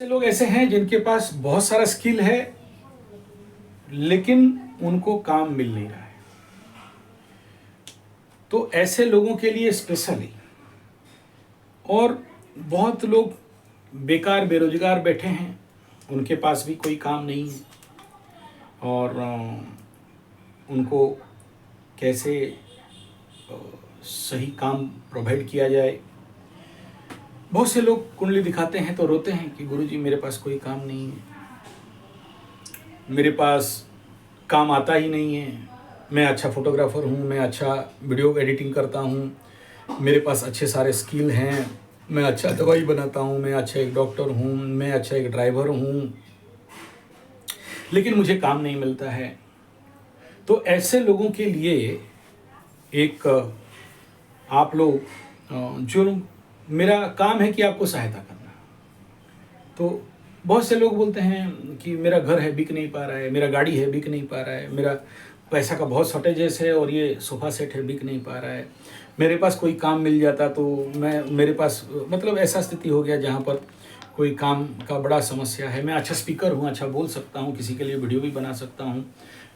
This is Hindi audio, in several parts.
लोग ऐसे हैं जिनके पास बहुत सारा स्किल है लेकिन उनको काम मिल नहीं रहा है। तो ऐसे लोगों के लिए स्पेशली, और बहुत लोग बेकार बेरोजगार बैठे हैं, उनके पास भी कोई काम नहीं है और उनको कैसे सही काम प्रोवाइड किया जाए। बहुत से लोग कुंडली दिखाते हैं तो रोते हैं कि गुरुजी मेरे पास कोई काम नहीं है, मेरे पास काम आता ही नहीं है, मैं अच्छा फोटोग्राफर हूँ, मैं अच्छा वीडियो एडिटिंग करता हूँ, मेरे पास अच्छे सारे स्किल हैं, मैं अच्छा दवाई बनाता हूँ, मैं अच्छा एक डॉक्टर हूँ, मैं अच्छा एक ड्राइवर हूँ, लेकिन मुझे काम नहीं मिलता है। तो ऐसे लोगों के लिए एक आप लोग जो मेरा काम है कि आपको सहायता करना। तो बहुत से लोग बोलते हैं कि मेरा घर है बिक नहीं पा रहा है, मेरा गाड़ी है बिक नहीं पा रहा है, मेरा पैसा का बहुत शॉर्टेजेस है और ये सोफ़ा सेट है बिक नहीं पा रहा है, मेरे पास कोई काम मिल जाता तो मेरे पास मतलब ऐसा स्थिति हो गया जहाँ पर कोई काम का बड़ा समस्या है। मैं अच्छा स्पीकर हूँ, अच्छा बोल सकता हूँ, किसी के लिए वीडियो भी बना सकता हूँ,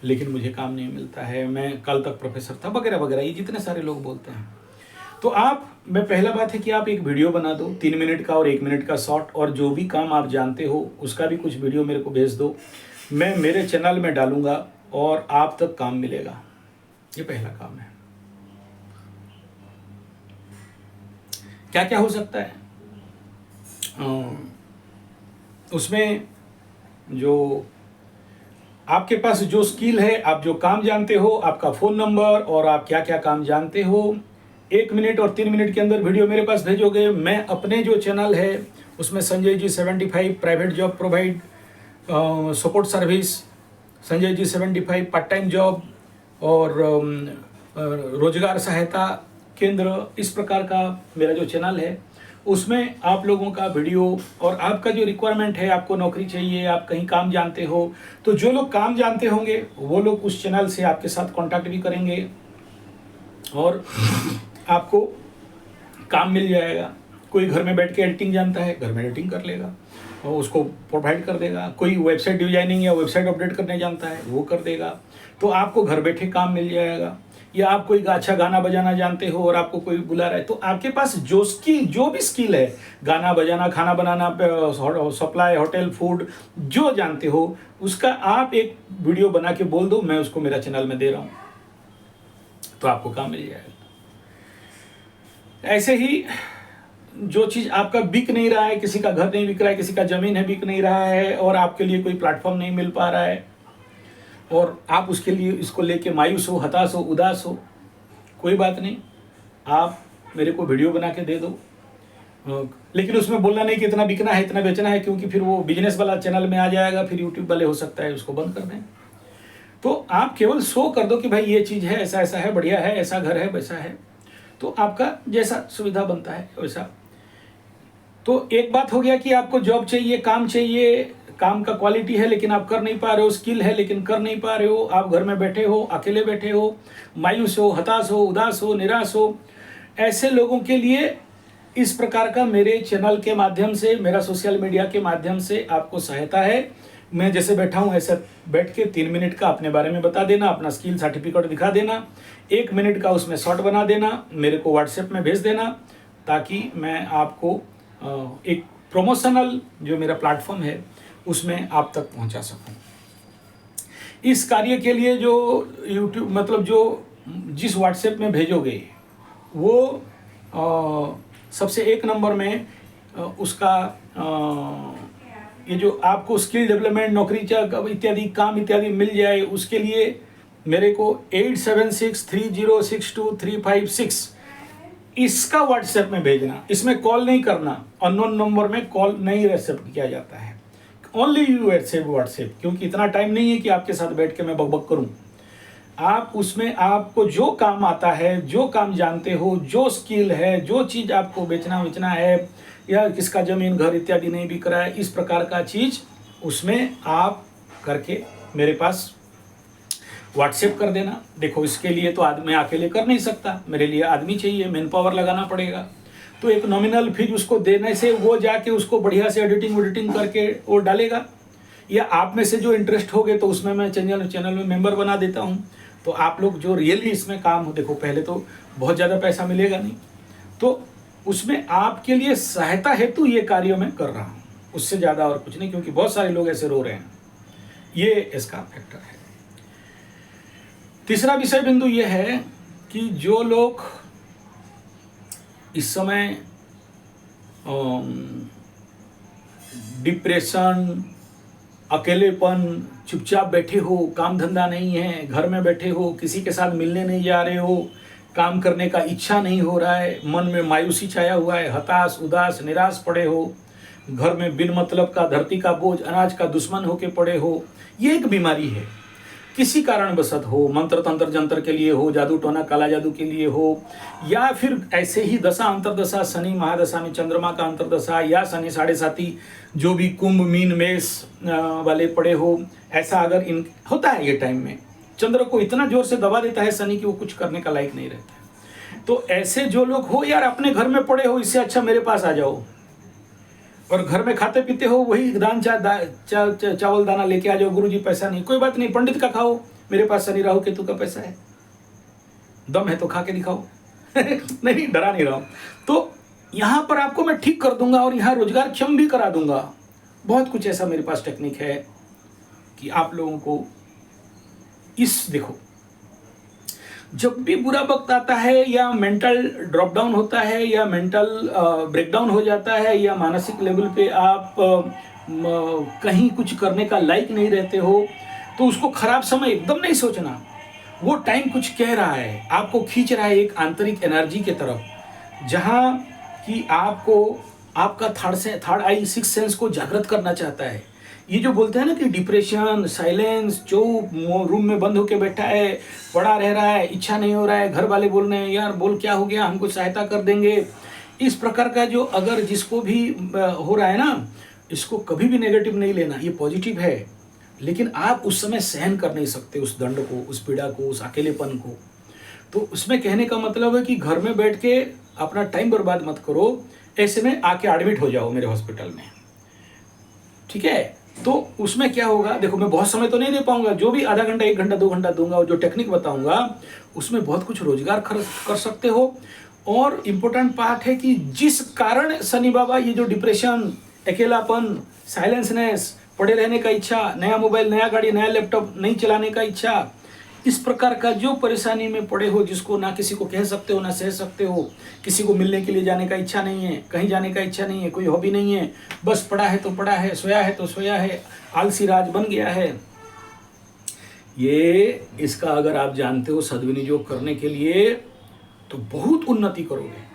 लेकिन मुझे काम नहीं मिलता है, मैं कल तक प्रोफेसर था वगैरह वगैरह, ये जितने सारे लोग बोलते हैं। तो मैं पहला बात है कि आप एक वीडियो बना दो 3 मिनट का और 1 मिनट का शॉर्ट, और जो भी काम आप जानते हो उसका भी कुछ वीडियो मेरे को भेज दो, मैं मेरे चैनल में डालूंगा और आप तक काम मिलेगा। ये पहला काम है। क्या क्या हो सकता है उसमें, जो आपके पास जो स्किल है, आप जो काम जानते हो, आपका फ़ोन नंबर और आप क्या क्या काम जानते हो, 1 मिनट और 3 मिनट के अंदर वीडियो मेरे पास भेजोगे। मैं अपने जो चैनल है उसमें Sanjay ji 75 private job provide support service, Sanjay ji 75 part time job और रोजगार सहायता केंद्र, इस प्रकार का मेरा जो चैनल है उसमें आप लोगों का वीडियो, और आपका जो रिक्वायरमेंट है, आपको नौकरी चाहिए, आप कहीं काम जानते हो, तो जो लोग काम जानते होंगे वो लोग उस चैनल से आपके साथ कांटेक्ट भी करेंगे और आपको काम मिल जाएगा। कोई घर में बैठ के एडिटिंग जानता है, घर में एडिटिंग कर लेगा और उसको प्रोवाइड कर देगा। कोई वेबसाइट डिजाइनिंग या वेबसाइट अपडेट करने जानता है, वो कर देगा। तो आपको घर बैठे काम मिल जाएगा। या आप कोई अच्छा गाना बजाना जानते हो और आपको कोई बुला रहा है, तो आपके पास जो भी स्किल है, गाना बजाना, खाना बनाना, सप्लाई, होटल, फूड, जो जानते हो उसका आप एक वीडियो बना के बोल दो, मैं उसको मेरा चैनल में दे रहा हूँ, तो आपको काम मिल जाएगा। ऐसे ही जो चीज़ आपका बिक नहीं रहा है, किसी का घर नहीं बिक रहा है, किसी का ज़मीन है बिक नहीं रहा है, और आपके लिए कोई प्लेटफॉर्म नहीं मिल पा रहा है और आप उसके लिए इसको लेके मायूस हो, हताश हो, उदास हो, कोई बात नहीं, आप मेरे को वीडियो बना के दे दो। लेकिन उसमें बोलना नहीं कि इतना बिकना है, इतना बेचना है, क्योंकि फिर वो बिजनेस वाला चैनल में आ जाएगा, फिर यूट्यूब वाले हो सकता है उसको बंद कर दें। तो आप केवल शो कर दो कि भाई ये चीज़ है, ऐसा ऐसा है, बढ़िया है, ऐसा घर है, वैसा है, तो आपका जैसा सुविधा बनता है वैसा। तो एक बात हो गया कि आपको जॉब चाहिए, काम चाहिए, काम का क्वालिटी है लेकिन आप कर नहीं पा रहे हो, स्किल है लेकिन कर नहीं पा रहे हो, आप घर में बैठे हो, अकेले बैठे हो, मायूस हो, हताश हो, उदास हो, निराश हो, ऐसे लोगों के लिए इस प्रकार का मेरे चैनल के माध्यम से, मेरा सोशल मीडिया के माध्यम से आपको सहायता है। मैं जैसे बैठा हूँ ऐसे बैठ के 3 मिनट का अपने बारे में बता देना, अपना स्किल सर्टिफिकेट दिखा देना, 1 मिनट का उसमें शॉर्ट बना देना, मेरे को व्हाट्सएप में भेज देना, ताकि मैं आपको एक प्रोमोशनल जो मेरा प्लेटफॉर्म है उसमें आप तक पहुंचा सकूं। इस कार्य के लिए जो यूट्यूब मतलब जो जिस व्हाट्सएप में भेजोगे वो सबसे 1 नंबर में उसका ये जो आपको स्किल डेवलपमेंट, नौकरी इत्यादि काम इत्यादि मिल जाए, उसके लिए मेरे को 8763062356 इसका व्हाट्सएप में भेजना। इसमें कॉल नहीं करना, अननोन नंबर में कॉल नहीं एक्सेप्ट किया जाता है, ओनली यू व्हाट्सएप, क्योंकि इतना टाइम नहीं है कि आपके साथ बैठ के मैं बकबक करूं। आप उसमें आपको जो काम आता है, जो काम जानते हो, जो स्किल है, जो चीज़ आपको बेचना है, या किसका ज़मीन घर इत्यादि नहीं बिक रहा है, इस प्रकार का चीज़ उसमें आप करके मेरे पास व्हाट्सएप कर देना। देखो इसके लिए तो मैं अकेले कर नहीं सकता, मेरे लिए आदमी चाहिए, मैन पावर लगाना पड़ेगा। तो एक नॉमिनल फीस उसको देने से वो जाके उसको बढ़िया से एडिटिंग करके वो डालेगा, या आप में से जो इंटरेस्ट हो गए तो उसमें मैं चैनल में मेंबर बना देता हूँ। तो आप लोग जो रियली इसमें काम हो, देखो पहले तो बहुत ज़्यादा पैसा मिलेगा नहीं, तो उसमें आपके लिए सहायता हेतु ये कार्य मैं कर रहा हूँ, उससे ज़्यादा और कुछ नहीं, क्योंकि बहुत सारे लोग ऐसे रो रहे हैं। ये इसका फैक्टर है। तीसरा विषय बिंदु ये है कि जो लोग इस समय डिप्रेशन, अकेलेपन, चुपचाप बैठे हो, काम धंधा नहीं है, घर में बैठे हो, किसी के साथ मिलने नहीं जा रहे हो, काम करने का इच्छा नहीं हो रहा है, मन में मायूसी छाया हुआ है, हताश, उदास, निराश पड़े हो, घर में बिन मतलब का धरती का बोझ, अनाज का दुश्मन होके पड़े हो, ये एक बीमारी है। किसी कारणवशत हो, मंत्र तंत्र जंतर के लिए हो, जादू टोना काला जादू के लिए हो, या फिर ऐसे ही दशा अंतरदशा, शनि महादशा में चंद्रमा का अंतरदशा, या शनि 7.5 जो भी कुंभ मीन मेष वाले पड़े हो, ऐसा अगर इन होता है ये टाइम में, चंद्र को इतना जोर से दबा देता है शनि कि वो कुछ करने का लायक नहीं रहता। तो ऐसे जो लोग हो यार, अपने घर में पड़े हो, इससे अच्छा मेरे पास आ जाओ, और घर में खाते पीते हो वही दान चावल दाना लेके आ जाओ। गुरुजी पैसा नहीं, कोई बात नहीं, पंडित का खाओ, मेरे पास शनि राहु केतु का पैसा है, दम है तो खा के दिखाओ। नहीं, डरा नहीं रहा हूं। तो यहां पर आपको मैं ठीक कर दूंगा और यहां रोजगार क्षम भी करा दूंगा। बहुत कुछ ऐसा मेरे पास टेक्निक है कि आप लोगों को देखो, जब भी बुरा वक्त आता है, या मेंटल ड्रॉप डाउन होता है, या मेंटल ब्रेकडाउन हो जाता है, या मानसिक लेवल पे आप कहीं कुछ करने का लायक नहीं रहते हो, तो उसको खराब समय एकदम नहीं सोचना। वो टाइम कुछ कह रहा है, आपको खींच रहा है एक आंतरिक एनर्जी के तरफ, जहां कि आपको आपका थर्ड आई, सिक्स सेंस को जागृत करना चाहता है। ये जो बोलते हैं ना कि डिप्रेशन, साइलेंस, चुप, रूम में बंद होके बैठा है, पड़ा रह रहा है, इच्छा नहीं हो रहा है, घर वाले बोल रहे हैं यार बोल क्या हो गया, हमको सहायता कर देंगे, इस प्रकार का जो अगर जिसको भी हो रहा है ना, इसको कभी भी नेगेटिव नहीं लेना, ये पॉजिटिव है। लेकिन आप उस समय सहन कर नहीं सकते उस दंड को, उस पीड़ा को, उस अकेलेपन को। तो उसमें कहने का मतलब है कि घर में बैठ के अपना टाइम बर्बाद मत करो, ऐसे में आके एडमिट हो जाओ मेरे हॉस्पिटल में, ठीक है। तो उसमें क्या होगा, देखो मैं बहुत समय तो नहीं दे पाऊंगा, जो भी आधा घंटा 1 घंटा 2 घंटा दूंगा और जो टेक्निक बताऊंगा उसमें बहुत कुछ रोजगार खर्च कर सकते हो। और इम्पोर्टेंट पार्ट है कि जिस कारण शनि बाबा ये जो डिप्रेशन, अकेलापन, साइलेंसनेस, पड़े रहने का इच्छा, नया मोबाइल, नया गाड़ी, नया लैपटॉप नहीं चलाने का इच्छा, इस प्रकार का जो परेशानी में पड़े हो, जिसको ना किसी को कह सकते हो ना सह सकते हो, किसी को मिलने के लिए जाने का इच्छा नहीं है, कहीं जाने का इच्छा नहीं है, कोई हॉबी नहीं है, बस पड़ा है तो पड़ा है, सोया है तो सोया है, आलसी राज बन गया है, ये इसका अगर आप जानते हो सद्विनियोग करने के लिए तो बहुत उन्नति करोगे,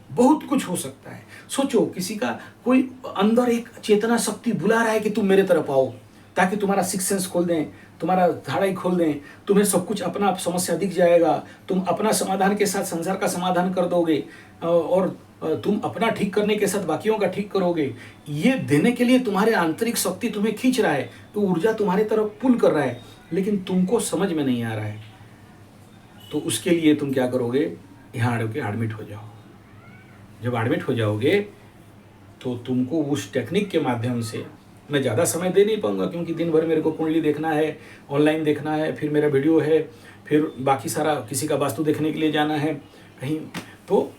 बहुत कुछ हो सकता है। सोचो किसी का कोई अंदर एक चेतना शक्ति बुला रहा है कि तुम मेरे तरफ आओ, ताकि तुम्हारा सिक्स सेंस खोल दें, तुम्हारा धाड़ा ही खोल दें, तुम्हें सब कुछ अपना समस्या दिख जाएगा, तुम अपना समाधान के साथ संसार का समाधान कर दोगे, और तुम अपना ठीक करने के साथ बाकियों का ठीक करोगे। ये देने के लिए तुम्हारे आंतरिक शक्ति तुम्हें खींच रहा है, तो ऊर्जा तुम्हारे तरफ पुल कर रहा है, लेकिन तुमको समझ में नहीं आ रहा है। तो उसके लिए तुम क्या करोगे, यहाँ आके एडमिट हो जाओ। जब एडमिट हो जाओगे तो तुमको उस टेक्निक के माध्यम से, मैं ज़्यादा समय दे नहीं पाऊंगा क्योंकि दिन भर मेरे को कुंडली देखना है, ऑनलाइन देखना है, फिर मेरा वीडियो है, फिर बाकी सारा किसी का वास्तु देखने के लिए जाना है कहीं, तो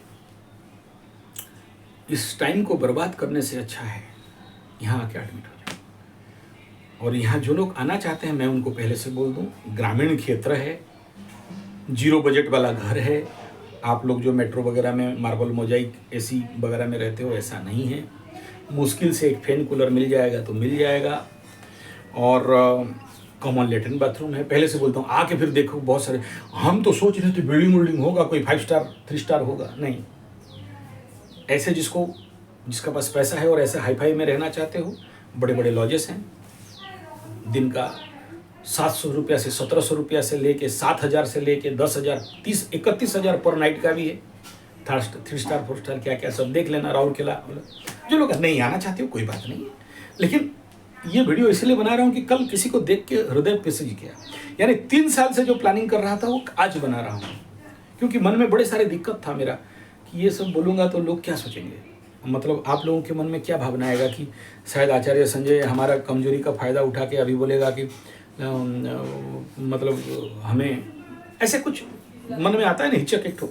इस टाइम को बर्बाद करने से अच्छा है यहाँ आके एडमिट हो जाओ। और यहाँ जो लोग आना चाहते हैं, मैं उनको पहले से बोल दूँ, ग्रामीण क्षेत्र है, 0 बजट वाला घर है। आप लोग जो मेट्रो वगैरह में मार्बल मोजाइक एसी वगैरह में रहते हो, ऐसा नहीं है। मुश्किल से एक फैन कूलर मिल जाएगा तो मिल जाएगा, और कॉमन लेटरिन बाथरूम है। पहले से बोलता हूँ आके फिर देखो, बहुत सारे हम तो सोच रहे थे बिल्डिंग होगा, कोई 5 स्टार 3 स्टार होगा, नहीं। ऐसे जिसका पास पैसा है और ऐसे हाईफाई में रहना चाहते हो, बड़े बड़े लॉजेस हैं, दिन का 700 रुपया से 1700 रुपया से लेके 7000 से लेके 10,000 31,000 पर नाइट का भी है। 3 स्टार 4 स्टार क्या क्या सब देख लेना। राउरकेला जो लोग नहीं आना चाहते हो कोई बात नहीं है, लेकिन ये वीडियो इसलिए बना रहा हूँ कि कल किसी को देख के हृदय पिसज गया, यानी 3 साल से जो प्लानिंग कर रहा था वो आज बना रहा हूँ, क्योंकि मन में बड़े सारे दिक्कत था मेरा कि ये सब बोलूँगा तो लोग क्या सोचेंगे, मतलब आप लोगों के मन में क्या भावना आएगा कि शायद आचार्य संजय हमारा कमजोरी का फ़ायदा उठा के अभी बोलेगा कि मतलब हमें ऐसे कुछ मन में आता है ना, हिचक एक ठो,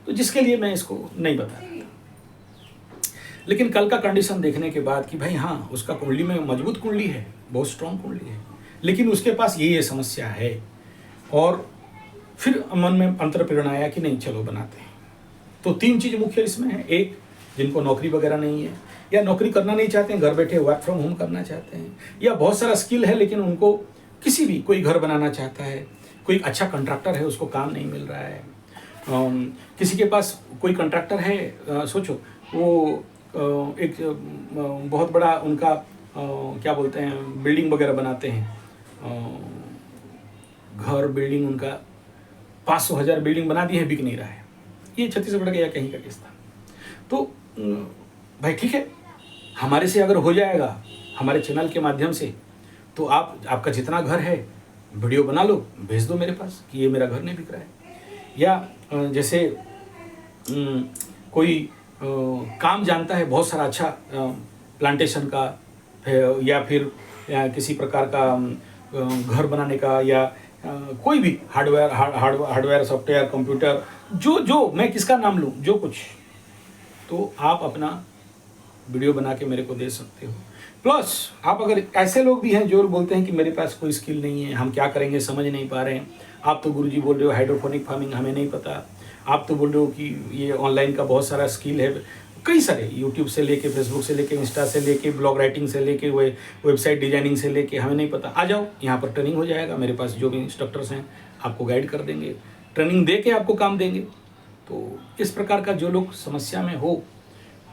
तो जिसके लिए मैं इसको नहीं बता रहा था। लेकिन कल का कंडीशन देखने के बाद कि भाई हाँ, उसका कुंडली में मजबूत कुंडली है, बहुत स्ट्रांग कुंडली है, लेकिन उसके पास ये समस्या है, और फिर मन में अंतर प्रेरणा आया कि नहीं चलो बनाते हैं। तो 3 चीज़ मुख्य इसमें है। एक, जिनको नौकरी वगैरह नहीं है या नौकरी करना नहीं चाहते हैं, घर बैठे वर्क फ्रॉम होम करना चाहते हैं, या बहुत सारा स्किल है लेकिन उनको किसी भी, कोई घर बनाना चाहता है, कोई अच्छा कंट्रैक्टर है उसको काम नहीं मिल रहा है, किसी के पास कोई कंट्रैक्टर है, सोचो वो एक बहुत बड़ा उनका क्या बोलते हैं, बिल्डिंग वगैरह बनाते हैं, घर बिल्डिंग उनका 500,000 बिल्डिंग बना दी है, बिक नहीं रहा है। ये छत्तीसगढ़ का या कहीं का केस था। तो भाई ठीक है, हमारे से अगर हो जाएगा, हमारे चैनल के माध्यम से, तो आपका जितना घर है वीडियो बना लो, भेज दो मेरे पास कि ये मेरा घर नहीं बिक रहा है। या जैसे कोई काम जानता है बहुत सारा अच्छा प्लांटेशन का, या फिर किसी प्रकार का घर बनाने का, या कोई भी हार्डवेयर सॉफ्टवेयर कंप्यूटर, जो मैं किसका नाम लूँ, जो कुछ, तो आप अपना वीडियो बना के मेरे को दे सकते हो। प्लस आप अगर ऐसे लोग भी हैं जो बोलते हैं कि मेरे पास कोई स्किल नहीं है, हम क्या करेंगे समझ नहीं पा रहे हैं, आप तो गुरुजी बोल रहे हो हाइड्रोपोनिक फार्मिंग हमें नहीं पता, आप तो बोल रहे हो कि ये ऑनलाइन का बहुत सारा स्किल है, कई सारे यूट्यूब से लेके, फेसबुक से लेके, इंस्टा से लेके, ब्लॉग राइटिंग से लेके, वेबसाइट डिजाइनिंग से लेके, हमें नहीं पता, आ जाओ यहाँ पर ट्रेनिंग हो जाएगा, मेरे पास जो भी इंस्ट्रक्टर्स हैं आपको गाइड कर देंगे, ट्रेनिंग दे के आपको काम देंगे। तो इस प्रकार का जो लोग समस्या में हो,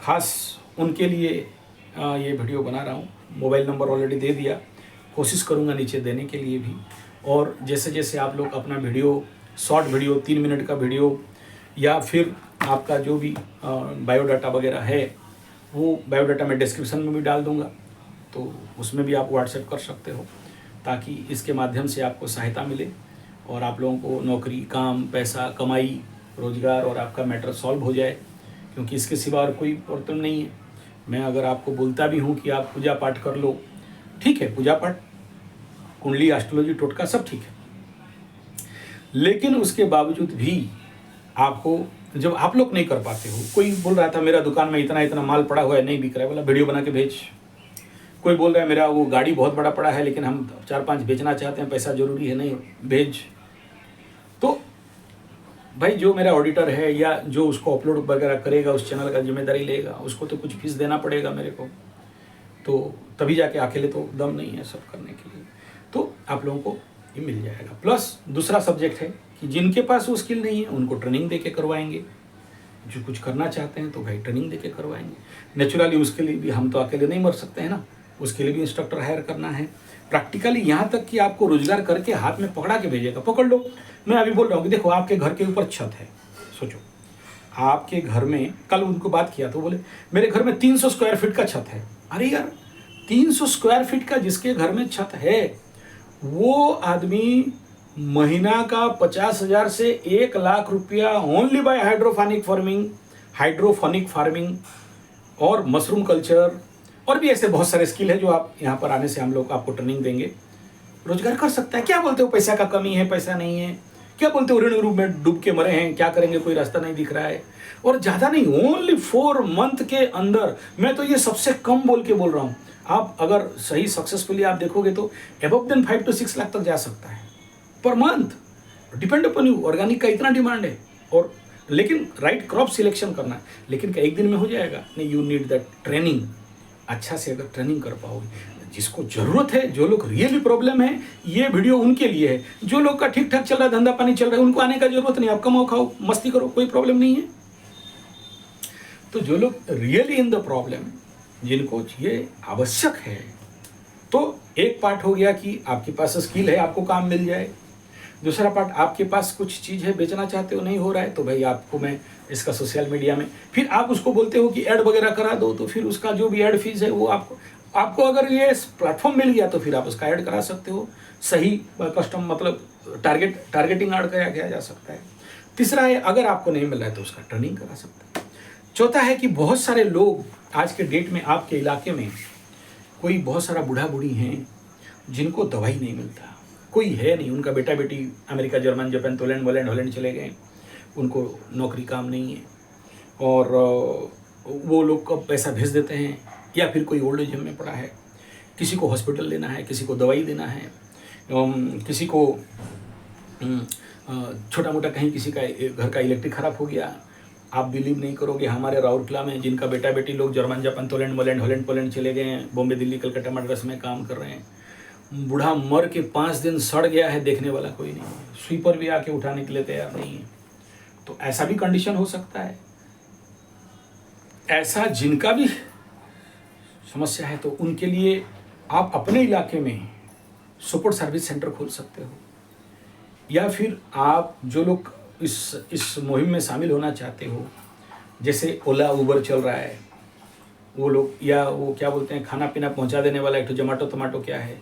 खास उनके लिए ये वीडियो बना रहा हूँ। मोबाइल नंबर ऑलरेडी दे दिया, कोशिश करूँगा नीचे देने के लिए भी। और जैसे जैसे आप लोग अपना वीडियो, शॉर्ट वीडियो, 3 मिनट का वीडियो, या फिर आपका जो भी बायोडाटा वगैरह है, वो बायोडाटा मैं डिस्क्रिप्शन में भी डाल दूँगा, तो उसमें भी आप व्हाट्सएप कर सकते हो, ताकि इसके माध्यम से आपको सहायता मिले और आप लोगों को नौकरी, काम, पैसा, कमाई, रोजगार और आपका मैटर सॉल्व हो जाए, क्योंकि इसके सिवा और कोई प्रॉब्लम नहीं है। मैं अगर आपको बोलता भी हूँ कि आप पूजा पाठ कर लो, ठीक है, पूजा पाठ, कुंडली, एस्ट्रोलॉजी, टोटका सब ठीक है, लेकिन उसके बावजूद भी आपको, जब आप लोग नहीं कर पाते हो, कोई बोल रहा था मेरा दुकान में इतना इतना माल पड़ा हुआ है नहीं बिक रहा है, बोला वीडियो बना के भेज। कोई बोल रहा है मेरा वो गाड़ी बहुत बड़ा पड़ा है लेकिन हम 4-5 बेचना चाहते हैं, पैसा जरूरी है, नहीं भेज। तो भाई जो मेरा ऑडिटर है या जो उसको अपलोड वगैरह करेगा, उस चैनल का जिम्मेदारी लेगा, उसको तो कुछ फीस देना पड़ेगा मेरे को, तो तभी जाके अकेले तो दम नहीं है सब करने के लिए, तो आप लोगों को ये मिल जाएगा। प्लस दूसरा सब्जेक्ट है कि जिनके पास वो स्किल नहीं है उनको ट्रेनिंग दे के करवाएंगे, जो कुछ करना चाहते हैं तो भाई ट्रेनिंग दे के करवाएंगे। नेचुरली उसके लिए भी हम तो अकेले नहीं मर सकते हैं ना, उसके लिए भी इंस्ट्रक्टर हायर करना है। प्रैक्टिकली यहाँ तक कि आपको रोजगार करके हाथ में पकड़ा के भेजेगा, पकड़ लो। मैं अभी बोल रहा हूँ कि देखो आपके घर के ऊपर छत है, सोचो आपके घर में, कल उनको बात किया तो बोले मेरे घर में 300 स्क्वायर फीट का छत है। अरे यार 300 स्क्वायर फीट का जिसके घर में छत है, वो आदमी महीना का 50,000 से 1,00,000 रुपया ओनली बाय हाइड्रोफोनिक फार्मिंग और मशरूम कल्चर, और भी ऐसे बहुत सारे स्किल है जो आप यहाँ पर आने से हम लोग आपको ट्रेनिंग देंगे, रोजगार कर सकता है। क्या बोलते हो पैसा का कमी है, पैसा नहीं है, क्या बोलते हो ऋण रूप में डूब के मरे हैं, क्या करेंगे, कोई रास्ता नहीं दिख रहा है, और ज़्यादा नहीं, ओनली 4 मंथ के अंदर, मैं तो ये सबसे कम बोल के बोल रहा हूँ, आप अगर सही सक्सेसफुली आप देखोगे तो अबव देन 5 to 6 लाख तक जा सकता है per month, depend upon you. Organic का इतना डिमांड है, और लेकिन राइट क्रॉप सिलेक्शन करना है, लेकिन क्या एक दिन में हो जाएगा नहीं, यू नीड दैट ट्रेनिंग। अच्छा से अगर ट्रेनिंग कर पाओगे, जिसको जरूरत है, जो लोग रियली प्रॉब्लम है, ये वीडियो उनके लिए है। जो लोग का ठीक ठाक चल रहा है, धंधा पानी चल रहा है, उनको आने का जरूरत नहीं, आप कमाओ खाओ मस्ती करो, कोई प्रॉब्लम नहीं है। तो जो लोग रियली इन द प्रॉब्लम, जिनको ये आवश्यक है, तो एक पार्ट हो गया कि आपके पास स्किल है, आपको काम मिल जाए। दूसरा पार्ट, आपके पास कुछ चीज़ है, बेचना चाहते हो, नहीं हो रहा है, तो भाई आपको मैं इसका सोशल मीडिया में, फिर आप उसको बोलते हो कि ऐड वगैरह करा दो, तो फिर उसका जो भी ऐड फीस है वो आपको अगर ये प्लेटफॉर्म मिल गया तो फिर आप उसका ऐड करा सकते हो। सही कस्टम मतलब टारगेटिंग ऐड किया जा सकता है। तीसरा है, अगर आपको नहीं मिल रहा है तो उसका ट्रेनिंग करा सकते हैं। चौथा है कि बहुत सारे लोग आज के डेट में आपके इलाके में कोई बहुत सारा बूढ़ा बूढ़ी हैं जिनको दवाई नहीं मिलता, कोई है नहीं, उनका बेटा बेटी America, German, Japan, Poland Holland चले गए, उनको नौकरी काम नहीं है, और वो लोग को पैसा भेज देते हैं, या फिर कोई ओल्ड एज में पड़ा है, किसी को हॉस्पिटल लेना है, किसी को दवाई देना है, किसी को छोटा मोटा कहीं किसी का घर का इलेक्ट्रिक ख़राब हो गया। आप बिलीव नहीं करोगे, हमारे राउरकेला में जिनका बेटा बेटी लोग जर्मन, जापान, हॉलैंड चले गए हैं, बॉम्बे, दिल्ली, कलकत्ता, मद्रास में काम कर रहे हैं, बूढ़ा मर के 5 दिन सड़ गया है, देखने वाला कोई नहीं है, स्वीपर भी आके उठाने के लिए तैयार नहीं है। तो ऐसा भी कंडीशन हो सकता है। ऐसा जिनका भी समस्या है तो उनके लिए आप अपने इलाके में सपोर्ट सर्विस सेंटर खोल सकते हो, या फिर आप जो लोग इस मुहिम में शामिल होना चाहते हो, जैसे ओला उबर चल रहा है, वो लोग, या वो क्या बोलते हैं, खाना पीना पहुंचा देने वाला एक तो जोमेटो टमाटो क्या है,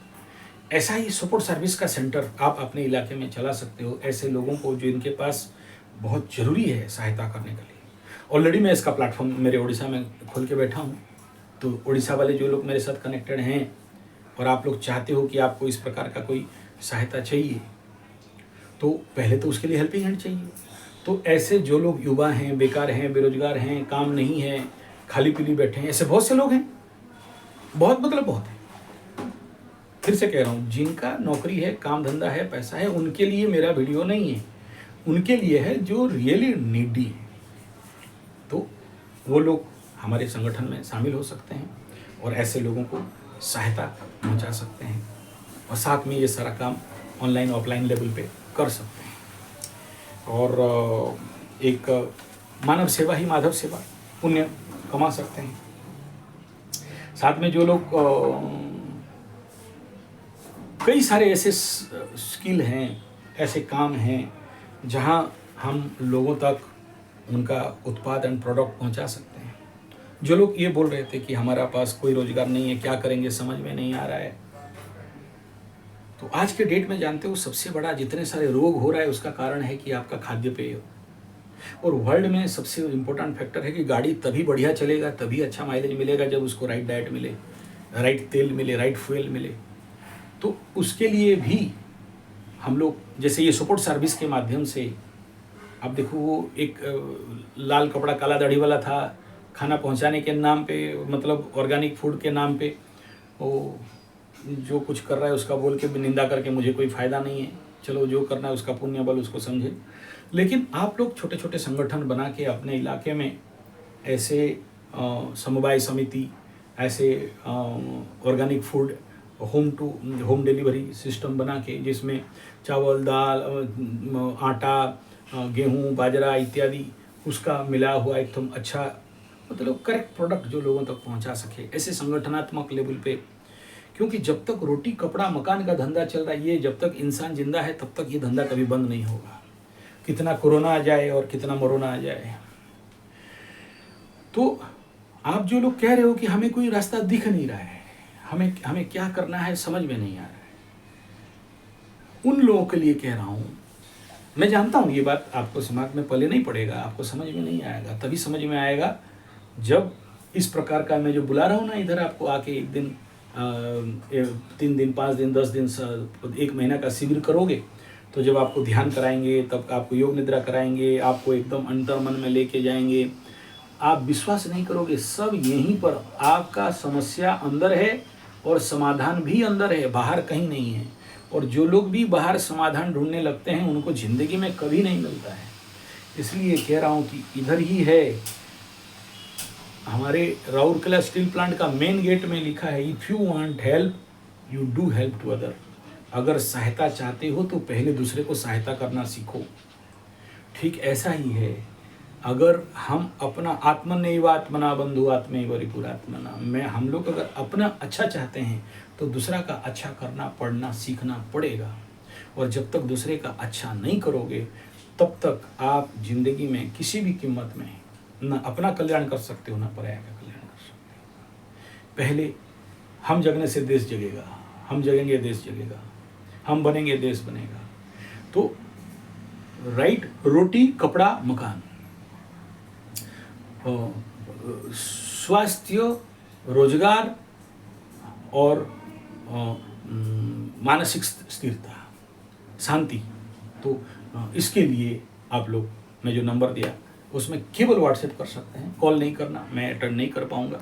ऐसा ही सपोर्ट सर्विस का सेंटर आप अपने इलाके में चला सकते हो, ऐसे लोगों को जो इनके पास बहुत ज़रूरी है सहायता करने के लिए। ऑलरेडी मैं इसका प्लेटफॉर्म मेरे उड़ीसा में खोल के बैठा हूँ, तो उड़ीसा वाले जो लोग मेरे साथ कनेक्टेड हैं और आप लोग चाहते हो कि आपको इस प्रकार का कोई सहायता चाहिए, तो पहले तो उसके लिए हेल्पिंग हैंड चाहिए। तो ऐसे जो लोग युवा हैं, बेकार हैं, बेरोजगार हैं, काम नहीं है, खाली पीली बैठे हैं, ऐसे बहुत से लोग हैं, बहुत बहुत है। फिर से कह रहा हूँ, जिनका नौकरी है, काम धंधा है, पैसा है, उनके लिए मेरा वीडियो नहीं है, उनके लिए है जो रियली नीडी है। तो वो लोग हमारे संगठन में शामिल हो सकते हैं और ऐसे लोगों को सहायता पहुंचा सकते हैं, और साथ में ये सारा काम ऑनलाइन ऑफलाइन लेवल पे कर सकते हैं, और एक मानव सेवा ही माधव सेवा, पुण्य कमा सकते हैं। साथ में जो लोग कई सारे ऐसे स्किल हैं, ऐसे काम हैं जहां हम लोगों तक उनका उत्पाद एंड प्रोडक्ट पहुंचा सकते हैं। जो लोग ये बोल रहे थे कि हमारा पास कोई रोजगार नहीं है, क्या करेंगे, समझ में नहीं आ रहा है, तो आज के डेट में जानते हो सबसे बड़ा जितने सारे रोग हो रहा है उसका कारण है कि आपका खाद्य पेय। और वर्ल्ड में सबसे इम्पोर्टेंट फैक्टर है कि गाड़ी तभी बढ़िया चलेगा, तभी अच्छा माइलेज मिलेगा जब उसको राइट डाइट मिले, राइट तेल मिले, राइट फ्यूल मिले। तो उसके लिए भी हम लोग जैसे ये सपोर्ट सर्विस के माध्यम से, अब देखो वो एक लाल कपड़ा काला दाढ़ी वाला था, खाना पहुंचाने के नाम पे, मतलब ऑर्गेनिक फूड के नाम पे वो जो कुछ कर रहा है उसका बोल के भी निंदा करके मुझे कोई फ़ायदा नहीं है। चलो जो करना है उसका पुण्य बल उसको समझे। लेकिन आप लोग छोटे छोटे संगठन बना के अपने इलाके में ऐसे समवाय समिति, ऐसे organic food home delivery system बना के, जिसमें चावल, दाल, आटा, गेहूँ, बाजरा इत्यादि उसका मिला हुआ एकदम अच्छा, मतलब करेक्ट प्रोडक्ट जो लोगों तक पहुंचा सके, ऐसे संगठनात्मक लेवल पे। क्योंकि जब तक रोटी कपड़ा मकान का धंधा चल रहा है, ये जब तक इंसान जिंदा है तब तक ये धंधा कभी बंद नहीं होगा, कितना कोरोना आ जाए और कितना मरोना आ जाए। तो आप जो लोग कह रहे हो कि हमें कोई रास्ता दिख नहीं रहा है, हमें क्या करना है समझ में नहीं आ रहा है, उन लोगों के लिए कह रहा हूँ। मैं जानता हूँ ये बात आपको दिमाग में पले नहीं पड़ेगा, आपको समझ में नहीं आएगा, तभी समझ में आएगा जब इस प्रकार का मैं जो बुला रहा हूँ ना, इधर आपको आके एक दिन 3 दिन 5 दिन 10 दिन 1 महीना का शिविर करोगे, तो जब आपको ध्यान कराएंगे, तब आपको योग निद्रा कराएंगे, आपको एकदम अंतर मन में लेके जाएंगे, आप विश्वास नहीं करोगे, सब यहीं पर आपका समस्या अंदर है और समाधान भी अंदर है, बाहर कहीं नहीं है। और जो लोग भी बाहर समाधान ढूंढने लगते हैं उनको ज़िंदगी में कभी नहीं मिलता है। इसलिए कह रहा हूँ कि इधर ही है, हमारे राउरकेला स्टील प्लांट का मेन गेट में लिखा है, if you want help you do help to other. अगर सहायता चाहते हो तो पहले दूसरे को सहायता करना सीखो। ठीक ऐसा ही है, अगर हम अपना आत्मनैवात्मना बंधु आत्मैव रिपुरात्मना में हम लोग अगर अपना अच्छा चाहते हैं तो दूसरा का अच्छा करना पड़ना सीखना पड़ेगा। और जब तक दूसरे का अच्छा नहीं करोगे तब तक आप जिंदगी में किसी भी कीमत में न अपना कल्याण कर सकते हो, न पराया का कल्याण कर सकते हो। पहले हम जगने से देश जगेगा, हम जगेंगे देश जगेगा, हम बनेंगे देश बनेगा। तो राइट रोटी कपड़ा मकान, स्वास्थ्य, रोजगार और मानसिक स्थिरता, शांति। तो इसके लिए आप लोग, मैं जो नंबर दिया उसमें केवल व्हाट्सएप कर सकते हैं, कॉल नहीं करना, मैं अटेंड नहीं कर पाऊंगा।